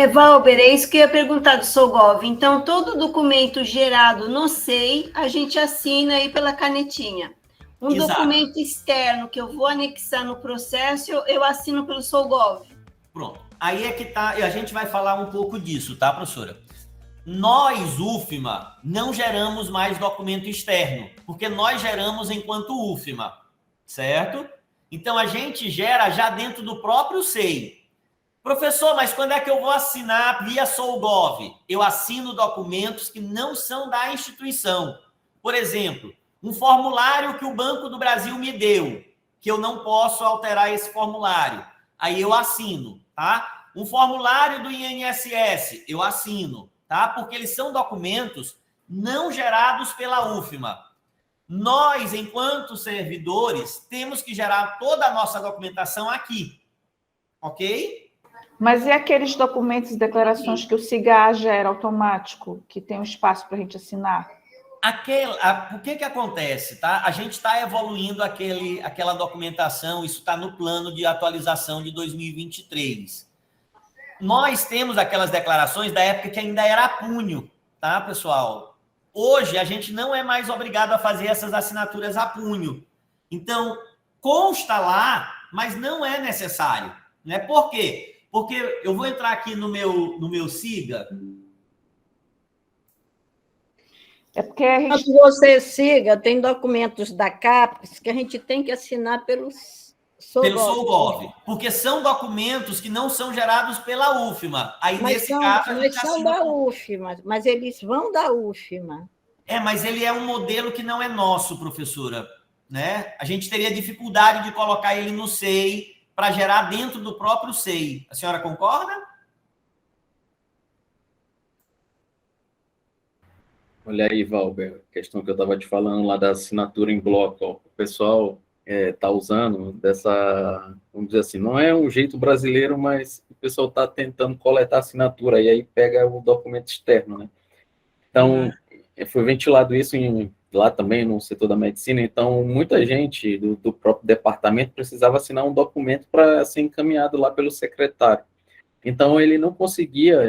Valber, é isso que eu ia perguntar do Solgov. Então, todo documento gerado no SEI, a gente assina aí pela canetinha. Um Exato. documento externo que eu vou anexar no processo, eu assino pelo Solgov. Pronto. Aí é que tá, e a gente vai falar um pouco disso, tá, professora? Nós, UFMA, não geramos mais documento externo, porque nós geramos enquanto UFMA, certo? Então, a gente gera já dentro do próprio SEI. Professor, mas quando é que eu vou assinar via Solgov? Eu assino documentos que não são da instituição. Por exemplo, um formulário que o Banco do Brasil me deu, que eu não posso alterar esse formulário. Aí eu assino, tá? Um formulário do INSS, eu assino, tá? Porque eles são documentos não gerados pela UFMA. Nós, enquanto servidores, temos que gerar toda a nossa documentação aqui, ok? Mas e aqueles documentos e declarações que o SIGA gera automático, que tem um espaço para a gente assinar? O que acontece, tá? A gente está evoluindo aquela documentação, isso está no plano de atualização de 2023. Nós temos aquelas declarações da época que ainda era punho, tá, pessoal? Hoje, a gente não é mais obrigado a fazer essas assinaturas a punho. Então, consta lá, mas não é necessário, né? Por quê? Porque eu vou entrar aqui no meu SIGA. É porque a gente... Quando você SIGA, tem documentos da CAPES que a gente tem que assinar pelo Solgov, porque são documentos que não são gerados pela UFMA. Aí, nesse caso, a gente são da UFMA, mas eles vão da UFMA. Mas ele é um modelo que não é nosso, professora, né? A gente teria dificuldade de colocar ele no SEI para gerar dentro do próprio SEI. A senhora concorda? Olha aí, Valber, a questão que eu estava te falando lá da assinatura em bloco, ó, o pessoal está usando dessa, vamos dizer assim, não é um jeito brasileiro, mas o pessoal está tentando coletar assinatura, e aí pega o documento externo, né? Então, foi ventilado isso lá também no setor da medicina, então muita gente do próprio departamento precisava assinar um documento para ser encaminhado lá pelo secretário. Então, ele não conseguia,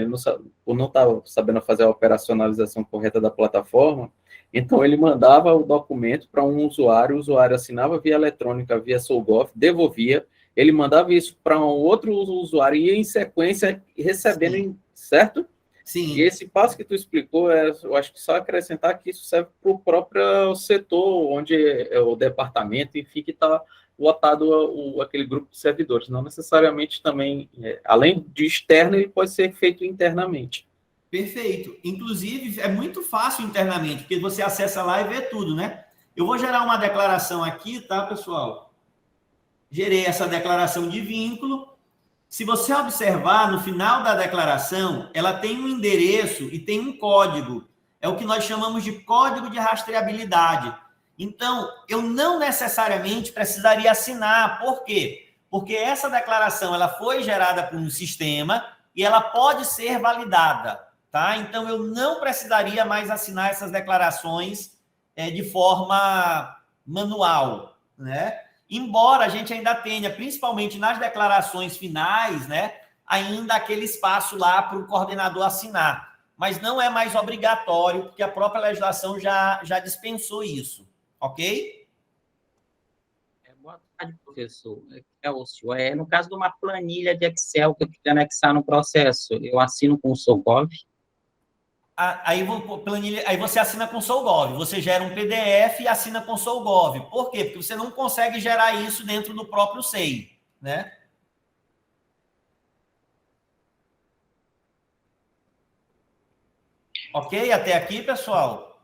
por não estar sabendo fazer a operacionalização correta da plataforma, então ele mandava o documento para um usuário, o usuário assinava via eletrônica, via Solgov, devolvia, ele mandava isso para um outro usuário e ia em sequência recebendo, certo? Sim. E esse passo que tu explicou, eu acho que só acrescentar que isso serve para o próprio setor, onde é o departamento, enfim, que está lotado aquele grupo de servidores. Não necessariamente também, além de externo, ele pode ser feito internamente. Perfeito. Inclusive, é muito fácil internamente, porque você acessa lá e vê tudo, né? Eu vou gerar uma declaração aqui, tá, pessoal? Gerei essa declaração de vínculo. Se você observar, no final da declaração, ela tem um endereço e tem um código. É o que nós chamamos de código de rastreabilidade. Então, eu não necessariamente precisaria assinar. Por quê? Porque essa declaração ela foi gerada por um sistema e ela pode ser validada, tá? Então, eu não precisaria mais assinar essas declarações de forma manual, né? Embora a gente ainda tenha, principalmente nas declarações finais, né, ainda aquele espaço lá para o coordenador assinar. Mas não é mais obrigatório, porque a própria legislação já dispensou isso. Ok? Boa tarde, professor. No caso de uma planilha de Excel que eu quero anexar no processo, eu assino com o Solgov? Aí você assina com o Solgov. Você gera um PDF e assina com o Solgov. Por quê? Porque você não consegue gerar isso dentro do próprio SEI, né? Ok? Até aqui, pessoal?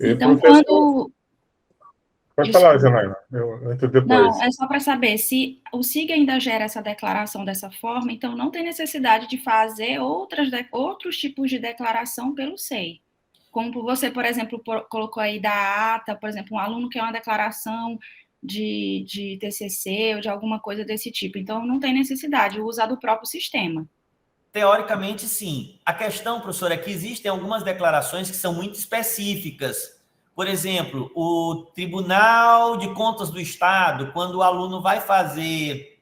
Então, quando... Pode falar, Janaína. Eu entro depois. Não, é só para saber, se o SIG ainda gera essa declaração dessa forma, então não tem necessidade de fazer outros tipos de declaração pelo SEI. Como você, por exemplo, colocou aí da ata, por exemplo, um aluno quer uma declaração de TCC ou de alguma coisa desse tipo. Então, não tem necessidade, usa do próprio sistema. Teoricamente, sim. A questão, professor, é que existem algumas declarações que são muito específicas. Por exemplo, o Tribunal de Contas do Estado, quando o aluno vai fazer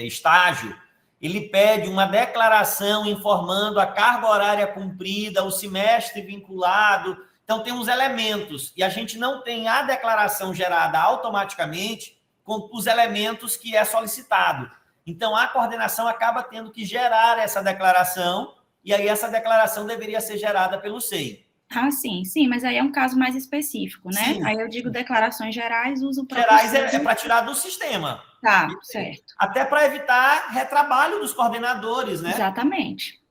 estágio, ele pede uma declaração informando a carga horária cumprida, o semestre vinculado. Então, tem uns elementos, e a gente não tem a declaração gerada automaticamente com os elementos que é solicitado. Então, a coordenação acaba tendo que gerar essa declaração, e aí essa declaração deveria ser gerada pelo SEI. Ah, sim, mas aí é um caso mais específico, né? Sim. Aí eu digo declarações gerais, uso o próprio Gerais SEI. é para tirar do sistema. Tá, certo. Até para evitar retrabalho dos coordenadores, né? Exatamente.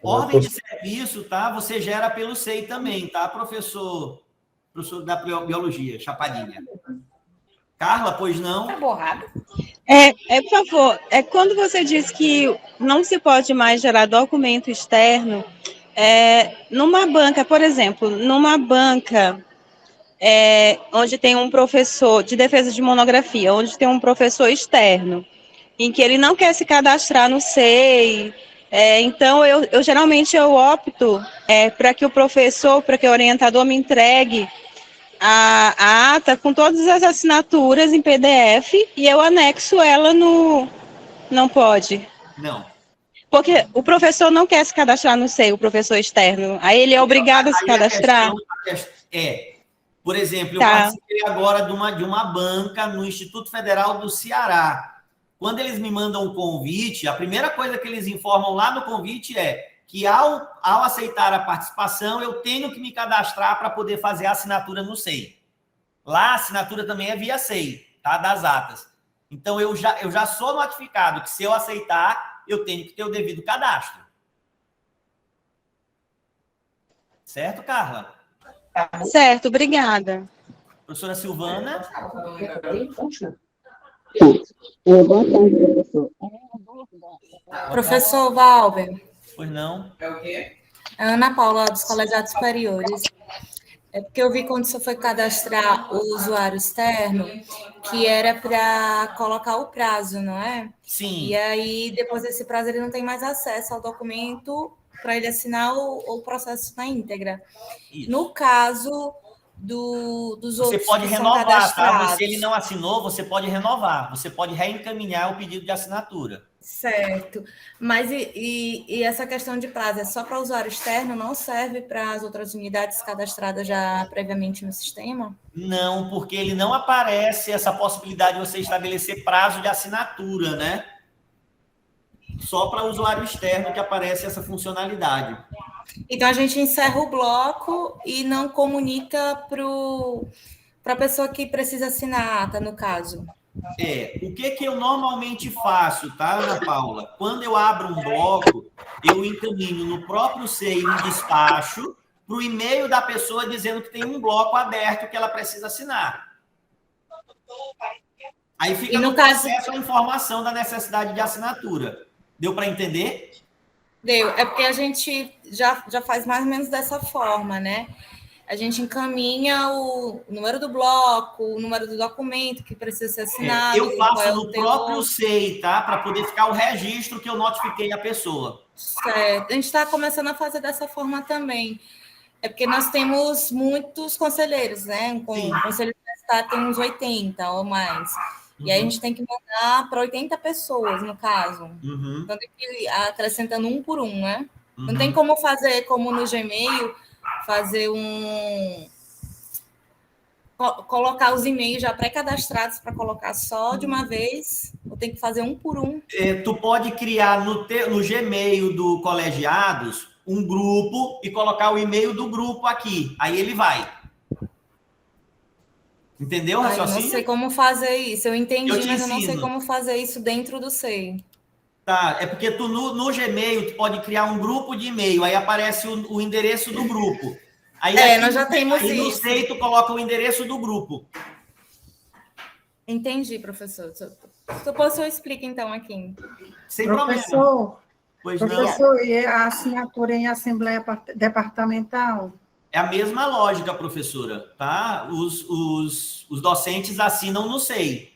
Ordem de serviço, tá? Você gera pelo SEI também, tá, professor da biologia, Chapadinha. Carla, pois não? Tá borrado. Por favor, quando você diz que não se pode mais gerar documento externo, numa banca, por exemplo, onde tem um professor de defesa de monografia, onde tem um professor externo, em que ele não quer se cadastrar no SEI, então eu geralmente opto para que o professor, para que o orientador me entregue a ata com todas as assinaturas em PDF e eu anexo ela no... Não pode? Não. Porque o professor não quer se cadastrar no SEI, o professor externo. Aí ele é obrigado a se cadastrar. Por exemplo, eu Tá. participei agora de uma banca no Instituto Federal do Ceará. Quando eles me mandam um convite, a primeira coisa que eles informam lá no convite é que ao aceitar a participação, eu tenho que me cadastrar para poder fazer a assinatura no SEI. Lá a assinatura também é via SEI, tá? Das atas. Então, eu já sou notificado que se eu aceitar, eu tenho que ter o devido cadastro. Certo, Carla? Certo, obrigada. Professora Silvana? Boa tarde, professor. Professor Valber. Pois não. É o quê? Ana Paula, dos Colegiados Superiores. É porque eu vi quando você foi cadastrar o usuário externo, que era para colocar o prazo, não é? Sim. E aí, depois desse prazo, ele não tem mais acesso ao documento para ele assinar o processo na íntegra. Isso. No caso dos outros você pode que são renovar, tá? cadastrados. Se ele não assinou, você pode renovar. Você pode reencaminhar o pedido de assinatura. Certo. Mas e essa questão de prazo é só para usuário externo, não serve para as outras unidades cadastradas já previamente no sistema? Não, porque ele não aparece essa possibilidade de você estabelecer prazo de assinatura, né? Só para usuário externo que aparece essa funcionalidade. Então, a gente encerra o bloco e não comunica para a pessoa que precisa assinar a ata, no caso. O que eu normalmente faço, tá, Ana Paula? Quando eu abro um bloco, eu encaminho no próprio SEI um despacho para o e-mail da pessoa dizendo que tem um bloco aberto que ela precisa assinar. Aí fica no processo a informação da necessidade de assinatura. Deu para entender? Deu. É porque a gente já faz mais ou menos dessa forma, né? A gente encaminha o número do bloco, o número do documento que precisa ser assinado. Eu faço no próprio SEI, tá? Para poder ficar o registro que eu notifiquei a pessoa. Certo. A gente está começando a fazer dessa forma também. É porque nós temos muitos conselheiros, né? O conselho universitário tem uns 80 ou mais. E aí a gente tem que mandar para 80 pessoas, no caso. Então tem que ir acrescentando um por um, né? Não tem como fazer como no Gmail, fazer colocar os e-mails já pré-cadastrados para colocar só de uma vez, ou tem que fazer um por um? Tu pode criar no Gmail do Colegiados um grupo e colocar o e-mail do grupo aqui. Aí ele vai. Entendeu, raciocínio? Eu não sei como fazer isso. Eu entendi, mas eu não sei como fazer isso dentro do SEI. Tá, é porque tu no Gmail tu pode criar um grupo de e-mail, aí aparece o endereço do grupo. Aí nós já temos aí isso. No SEI tu coloca o endereço do grupo. Entendi, professor. Depois eu explico então aqui. Sem professor, problema. Professor, e a assinatura em assembleia departamental? É a mesma lógica, professora, tá? Os docentes assinam no SEI.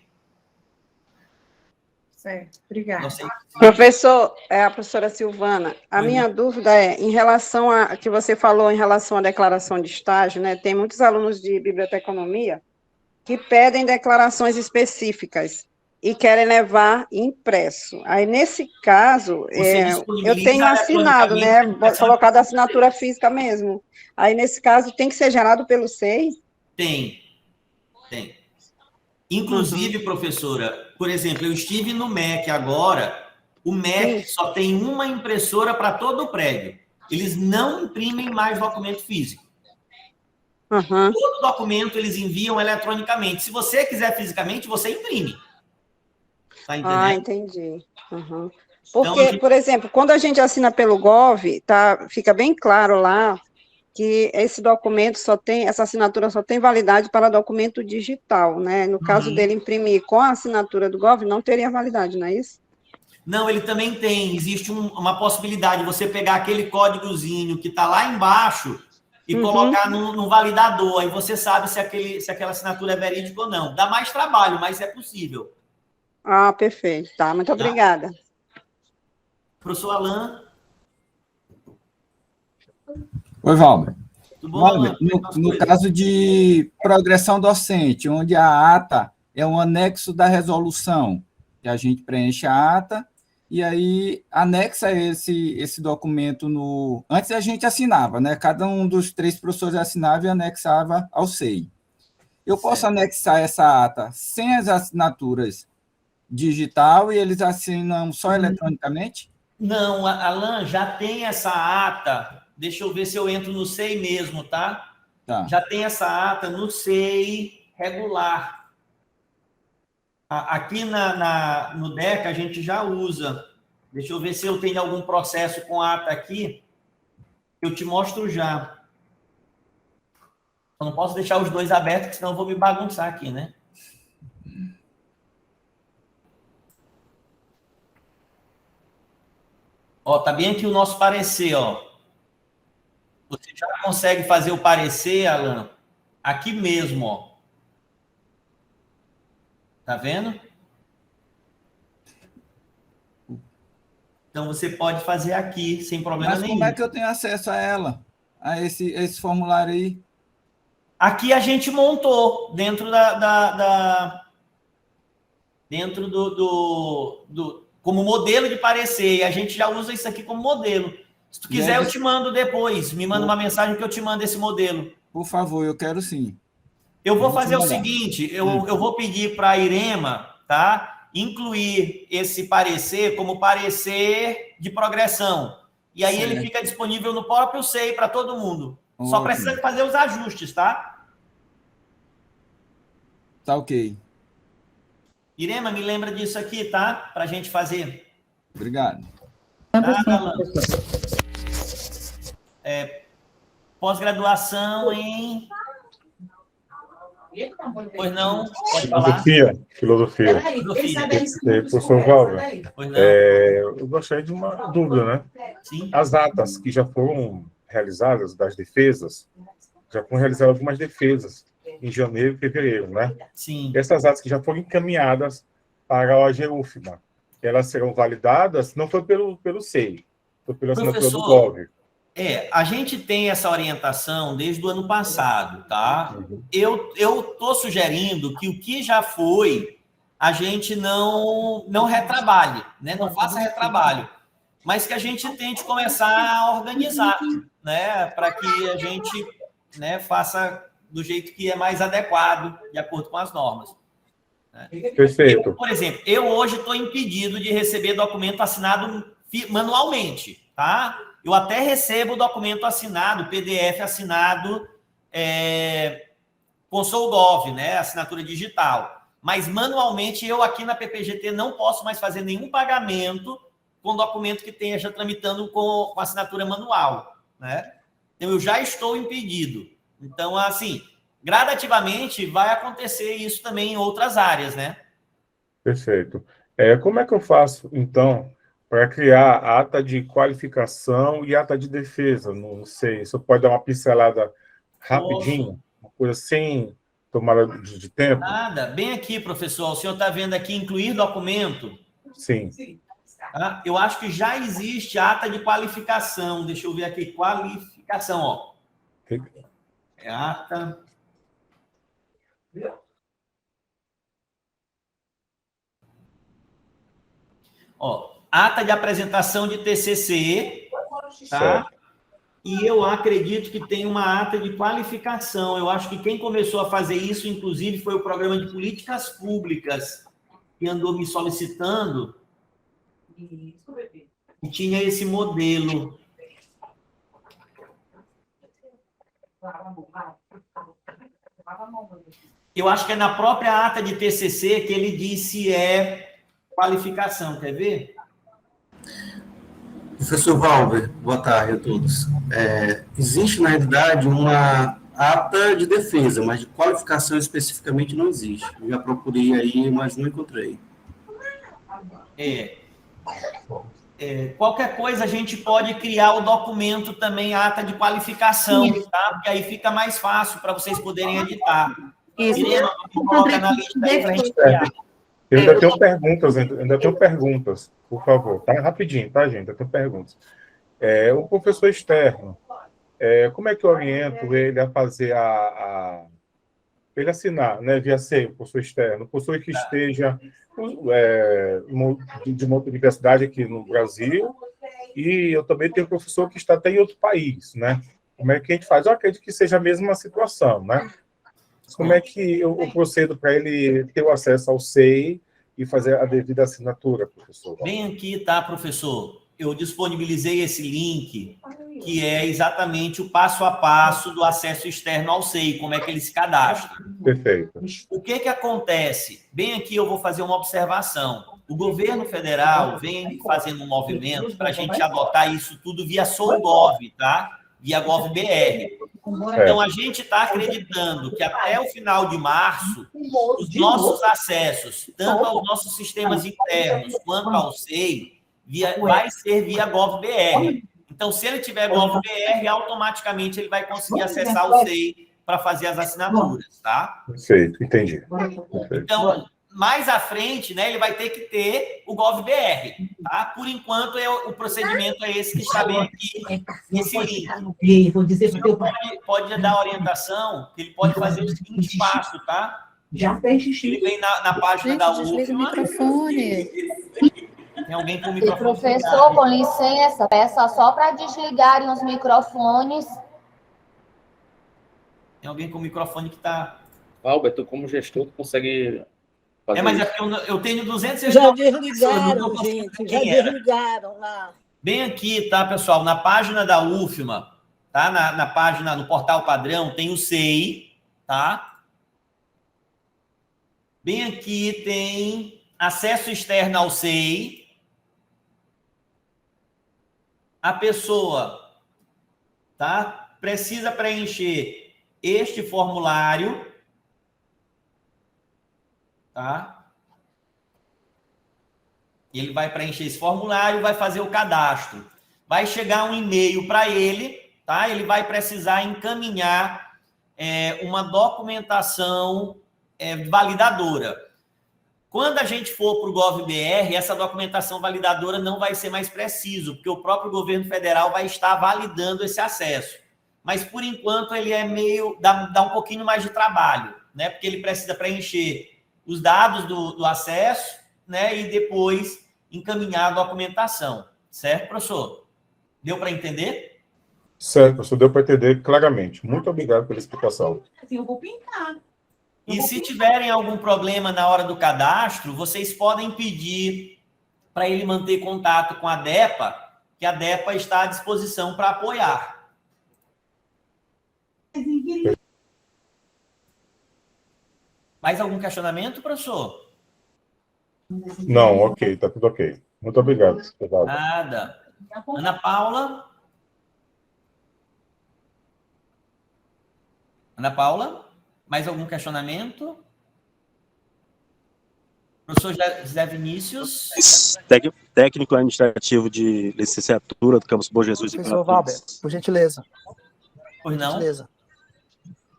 Certo, obrigada. Professor, é a professora Silvana. A minha dúvida é, em relação a que você falou em relação à declaração de estágio, né? Tem muitos alunos de biblioteconomia que pedem declarações específicas. e querem levar impresso. Aí, nesse caso, eu tenho assinado, né? Colocado a assinatura física mesmo. Aí, nesse caso, tem que ser gerado pelo SEI? Tem. Inclusive, professora, por exemplo, eu estive no MEC agora, o MEC só tem uma impressora para todo o prédio. Eles não imprimem mais documento físico. Todo documento eles enviam eletronicamente. Se você quiser fisicamente, você imprime. Tá entendendo? Ah, entendi. Porque, então, por exemplo, quando a gente assina pelo Gov, fica bem claro lá que esse documento essa assinatura só tem validade para documento digital, né? No caso dele imprimir com a assinatura do Gov, não teria validade, não é isso? Não, ele também tem. Existe uma possibilidade de você pegar aquele códigozinho que está lá embaixo e colocar no validador. Aí você sabe se aquela assinatura é verídica ou não. Dá mais trabalho, mas é possível. Ah, perfeito. Tá, muito obrigada. Professor Alain. Oi, Valber. Tudo bom, Valber, no caso de progressão docente, onde a ata é um anexo da resolução, que a gente preenche a ata e aí anexa esse documento no... Antes a gente assinava, né? Cada um dos 3 professores assinava e anexava ao SEI. Eu posso anexar essa ata sem as assinaturas digital e eles assinam só eletronicamente? Não, Alan, já tem essa ata. Deixa eu ver se eu entro no SEI mesmo, tá? Já tem essa ata no SEI regular. Aqui no DECA a gente já usa. Deixa eu ver se eu tenho algum processo com ata aqui. Eu te mostro já. Eu não posso deixar os dois abertos, senão eu vou me bagunçar aqui, né? Ó, tá bem aqui o nosso parecer, ó. Você já consegue fazer o parecer, Alan, aqui mesmo, ó. Tá vendo? Então, você pode fazer aqui, sem problema nenhum. Mas como é que eu tenho acesso a ela? A esse formulário aí? Aqui a gente montou, dentro dentro como modelo de parecer, e a gente já usa isso aqui como modelo. Se tu quiser, eu te mando depois. Me manda uma mensagem que eu te mando esse modelo. Por favor, eu quero sim. Eu vou fazer o seguinte, eu vou pedir para a Irema, tá? Incluir esse parecer como parecer de progressão. E aí ele fica disponível no próprio SEI para todo mundo. Só precisa fazer os ajustes, tá? Tá ok. Irema, me lembra disso aqui, tá? Para a gente fazer. Obrigado. Pós-graduação em... Pois não, pode falar. Filosofia. Professor Valber, eu gostaria de uma dúvida, né? Sim. As atas que já foram realizadas das defesas, já foram realizadas algumas defesas em janeiro e fevereiro, né? Sim. Essas atas que já foram encaminhadas para a AGUFMA, elas serão validadas, não foi pelo SEI, foi pela assinatura do GOV. A gente tem essa orientação desde o ano passado, tá? Eu estou sugerindo que o que já foi, a gente não retrabalhe, né? Não faça retrabalho, mas que a gente tente começar a organizar, né? Para que a gente, né, faça do jeito que é mais adequado, de acordo com as normas. Né? Perfeito. Por exemplo, eu hoje estou impedido de receber documento assinado manualmente, tá? Eu até recebo o documento assinado, PDF assinado com SolGov, né? Assinatura digital. Mas manualmente eu aqui na PPGT não posso mais fazer nenhum pagamento com documento que esteja tramitando com assinatura manual, né? Então eu já estou impedido. Então, assim, gradativamente vai acontecer isso também em outras áreas, né? Perfeito. Como é que eu faço, então, para criar ata de qualificação e ata de defesa? Não sei, você pode dar uma pincelada rapidinho, uma coisa sem tomada de tempo? Nada, bem aqui, professor, o senhor está vendo aqui incluir documento? Sim. Tá? Eu acho que já existe ata de qualificação, deixa eu ver aqui, qualificação, ó. Ata Ó, ata de apresentação de TCC, tá? Certo. E eu acredito que tem uma ata de qualificação. Eu acho que quem começou a fazer isso, inclusive, foi o programa de políticas públicas, que andou me solicitando, e tinha esse modelo. Eu acho que é na própria ata de TCC que ele diz se é qualificação. Quer ver? Professor Valber, boa tarde a todos. Existe, na realidade, uma ata de defesa, mas de qualificação especificamente não existe. Eu já procurei aí, mas não encontrei. Qualquer coisa a gente pode criar o documento também, a ata de qualificação, tá? Porque aí fica mais fácil para vocês poderem editar. Irena, coloca na lista aí pra gente criar. Eu ainda tenho perguntas, por favor. Tá rapidinho, tá, gente? Eu tenho perguntas. O professor externo, como é que eu oriento ele a fazer ele assinar, né, via SEI, o professor externo, o professor que esteja de uma universidade aqui no Brasil, e eu também tenho professor que está até em outro país, né? Como é que a gente faz? Eu acredito que seja a mesma situação, né? Como é que eu procedo para ele ter o acesso ao SEI e fazer a devida assinatura, professor? Bem aqui, tá, professor? Eu disponibilizei esse link, que é exatamente o passo a passo do acesso externo ao SEI, como é que ele se cadastra. Perfeito. O que acontece? Bem aqui eu vou fazer uma observação. O governo federal vem fazendo um movimento para a gente adotar isso tudo via SouGov, tá? Via GovBR. Então, a gente está acreditando que até o final de março, os nossos acessos, tanto aos nossos sistemas internos quanto ao SEI, vai ser via GovBR. Então, se ele tiver GovBR, automaticamente ele vai conseguir acessar o SEI para fazer as assinaturas, tá? Perfeito, entendi. Então, mais à frente, né, ele vai ter que ter o GovBR, tá? Por enquanto, o procedimento é esse que está bem aqui, nesse link. Pode dar orientação, que ele pode fazer o seguinte passo, tá? Ele vem na página da UFMA. Desliga o microfone. Tem alguém com o microfone? Professor, com licença, peça só para desligarem os microfones. Tem alguém com o microfone que está... Alberto, como gestor, tu consegue fazer mas é isso? porque eu tenho 200... Já desligaram, gente, já desligaram lá. Bem aqui, tá, pessoal? Na página da UFMA, tá? Na página, no portal padrão, tem o SEI, tá? Bem aqui tem acesso externo ao SEI. A pessoa, tá? Precisa preencher este formulário, tá? Ele vai preencher esse formulário, vai fazer o cadastro. Vai chegar um e-mail para ele, tá? Ele vai precisar encaminhar uma documentação validadora. Quando a gente for para o GovBR, essa documentação validadora não vai ser mais preciso, porque o próprio governo federal vai estar validando esse acesso. Mas, por enquanto, ele é meio... dá um pouquinho mais de trabalho, né? Porque ele precisa preencher os dados do acesso, né? E depois encaminhar a documentação. Certo, professor? Deu para entender? Certo, professor. Deu para entender claramente. Muito obrigado pela explicação. Eu vou pintar. E se tiverem algum problema na hora do cadastro, vocês podem pedir para ele manter contato com a DEPA, que a DEPA está à disposição para apoiar. Mais algum questionamento, professor? Não, ok, tá tudo ok. Muito obrigado. Nada. Ana Paula? Ana Paula? Mais algum questionamento? Professor José Vinícius? Técnico administrativo de licenciatura do Campus Bom Jesus. Professor Valber, por gentileza. Pois não? Por gentileza.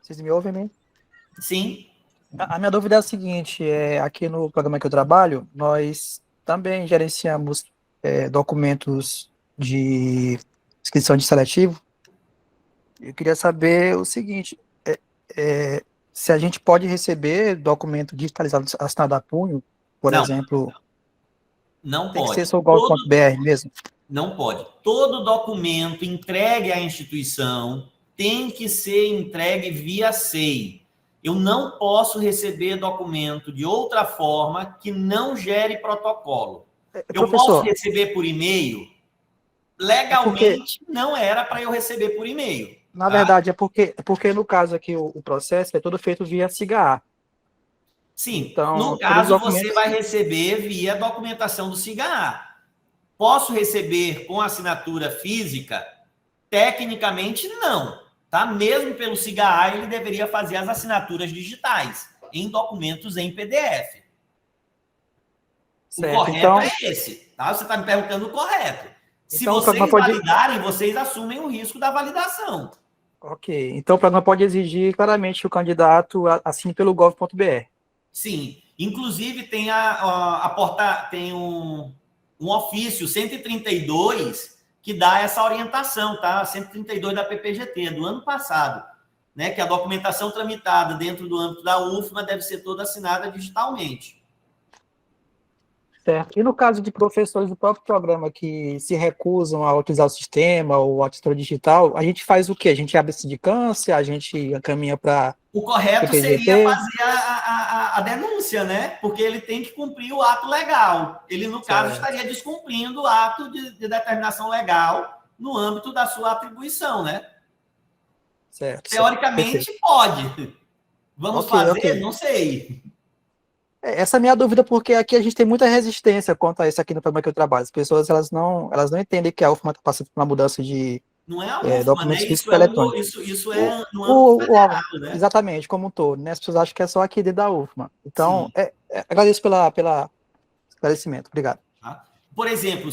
Vocês me ouvem, né? Sim. A minha dúvida é a seguinte, aqui no programa que eu trabalho, nós também gerenciamos documentos de inscrição de seletivo. Eu queria saber o seguinte, se a gente pode receber documento digitalizado assinado a punho, por exemplo... Não Tem que pode. ser sougov.br mesmo? Não pode. Todo documento entregue à instituição tem que ser entregue via SEI. Eu não posso receber documento de outra forma que não gere protocolo. Eu posso receber por e-mail? Legalmente, não era para eu receber por e-mail. Na verdade, é porque no caso aqui o processo é todo feito via SIGA. Sim, então, no caso você vai receber via documentação do SIGA. Posso receber com assinatura física? Tecnicamente, não. Tá? Mesmo pelo SIGA, ele deveria fazer as assinaturas digitais em documentos em PDF. Certo, o correto então, é esse. Tá? Você está me perguntando o correto. Se então, vocês validarem, vocês assumem o risco da validação. Ok. Então, o programa pode exigir claramente que o candidato assine pelo gov.br. Sim. Inclusive, tem tem um ofício 132 que dá essa orientação, tá? 132 da PPGT, do ano passado, né? Que a documentação tramitada dentro do âmbito da UFMA deve ser toda assinada digitalmente. Certo. E no caso de professores do próprio programa que se recusam a utilizar o sistema ou a assinatura digital, a gente faz o quê? A gente abre sindicância, a gente encaminha para o correto PPGT? Seria fazer a denúncia, né? Porque ele tem que cumprir o ato legal. Ele, no caso, estaria descumprindo o ato de determinação legal no âmbito da sua atribuição, né? Certo. Teoricamente, Perfeito. Pode. Vamos fazer? Ok. Não sei. Essa é a minha dúvida, porque aqui a gente tem muita resistência quanto a isso aqui no programa que eu trabalho. As pessoas elas não entendem que a UFMA está passando por uma mudança de não é a UFMA, documentos né? físicos eletrônicos. Isso é no âmbito federal, né? Exatamente, como um todo. Né? As pessoas acham que é só aqui dentro da UFMA. Então, agradeço pela esclarecimento. Obrigado. Tá? Por exemplo,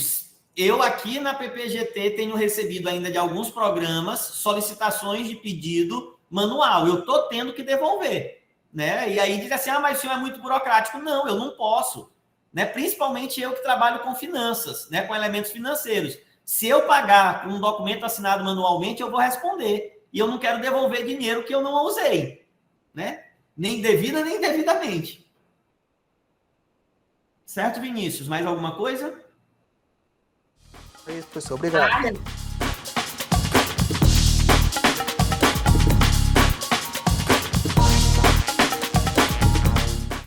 eu aqui na PPGT tenho recebido ainda de alguns programas solicitações de pedido manual. Eu estou tendo que devolver. Né? E aí diz assim, mas o senhor é muito burocrático. Não, eu não posso. Né? Principalmente eu que trabalho com finanças, né? Com elementos financeiros. Se eu pagar com um documento assinado manualmente, eu vou responder. E eu não quero devolver dinheiro que eu não usei. Né? Nem devida, nem indevidamente. Certo, Vinícius? Mais alguma coisa? É isso, professor. Obrigado.